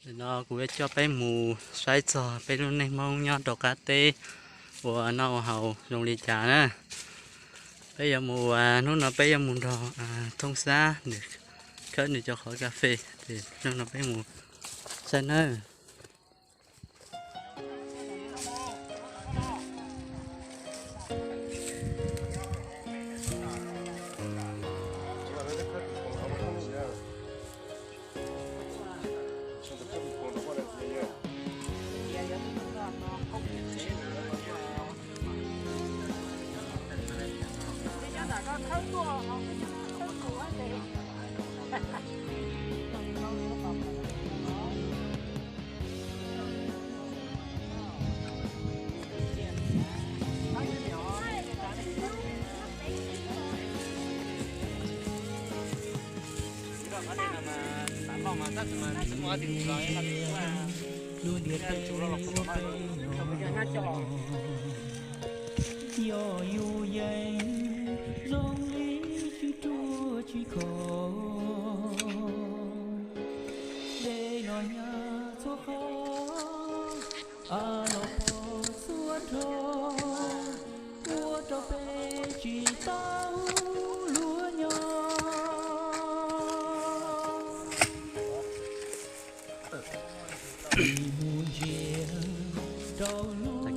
nó cũng cho bé mù xoay trò bé luôn này mong nhau đồ cá tê của nó hậu dùng đi trả nè bây giờ mù nó bây giờ mù đồ thông xa để khởi để cho khỏi cà phê thì nó bé mù xanh nữa.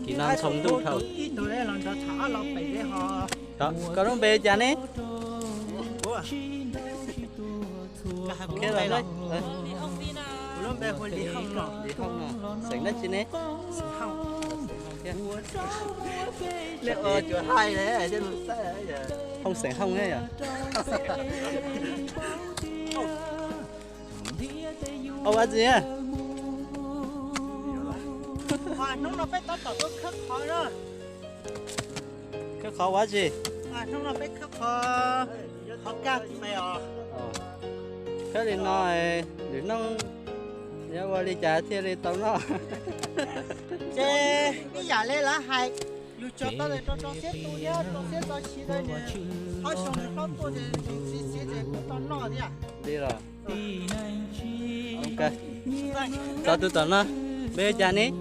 Kỹ năng sống đủ thầu. Đó, có đúng bê chả nè. Cái này đấy. Lúc bê hồi đi không nọ, đi không nọ. Sánh đất chứ nè. Không. Liệu chỗ hai đấy, trên lưng xe đấy giờ. Không sánh không ấy à? Ông ăn gì à? Nó phải tao tao khắc khó đó. Khắc khó quá gì? Nó phải khắc khó. Khó ca mày à? Thế thì nói để nó nếu mà đi trả thì đi tao nó. Thế bây giờ lên là hai. Dù cho tao để cho xếp tôi nhá, cho xếp tao chỉ đây nè. Hỏi xong rồi tao tôi để xếp để tao nó đi à? Đi rồi. Ok. Cho tôi tao nó. Bây giờ ní.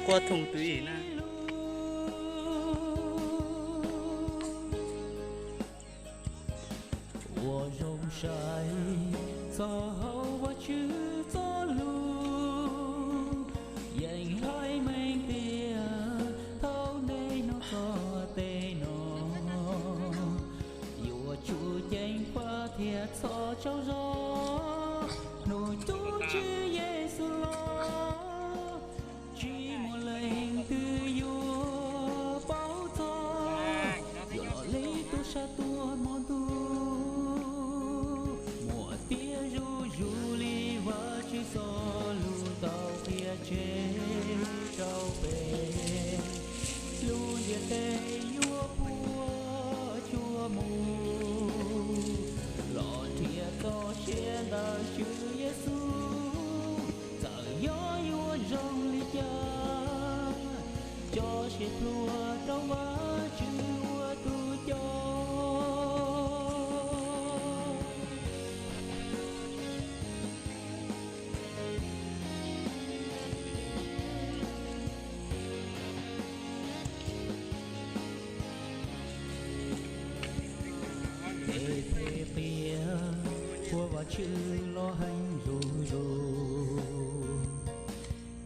Qua thùng túi nè. chữ lo hành rồi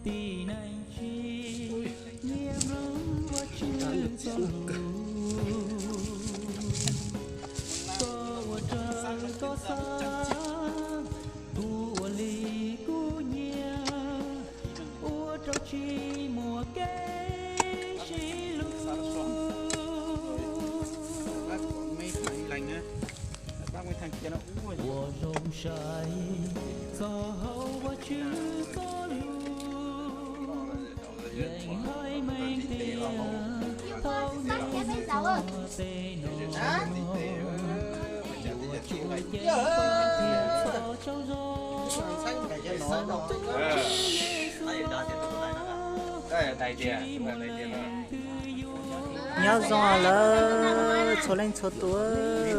tí này chi nghiêm lắm và chữ cho có trời có xa tua ly cú nhia ua trâu chi mùa cây chi lu mùa rồng say gió hậu và chữ có lu dành hai mình tia thâu nhau tê nọ mùa chuối chén thiệt cho cháu gió nhớ gió là cho lên cho tuổi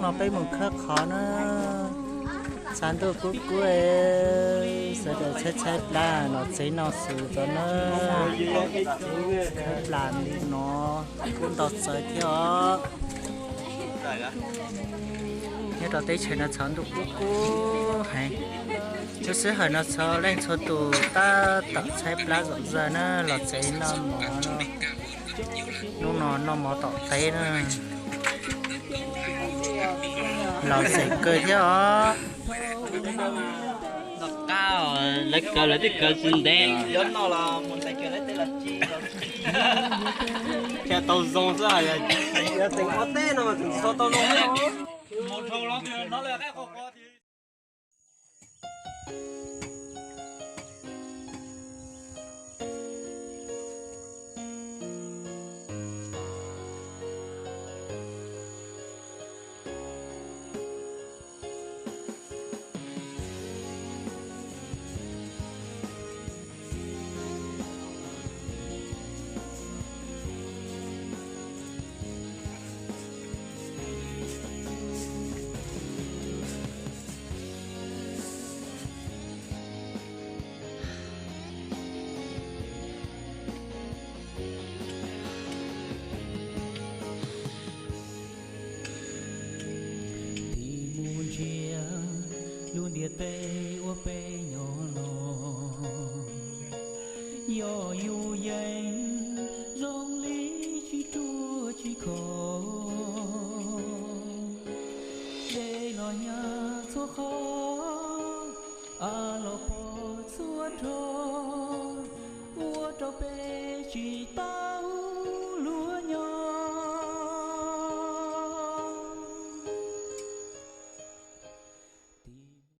nó phải một khắc khó nữa sáng tôi cuối cuối sẽ được chết là nó sẽ nó xử cho nó làm đi nó cũng đọc sợi theo nhớ đọc tới chuyện nó sáng tôi cuối cuối hay chú sẽ hỏi nó cho lên cho tụ ta tập chết là rộng giờ nó là sẽ nó mỏ nó mỏ tọt tay nữa là sẽ cười theo đọc cao lấy cờ lấy cái cờ xinh đen giống nó là một tay kia lấy tên là chi theo tàu rong ra là giờ tính có tên mà tính số tao nó một thằng nó là cái khó thì luôn điệt bê ua bê nhỏ nọ yo yu danh rong lý chi chua chi khó để lo nhà cho khó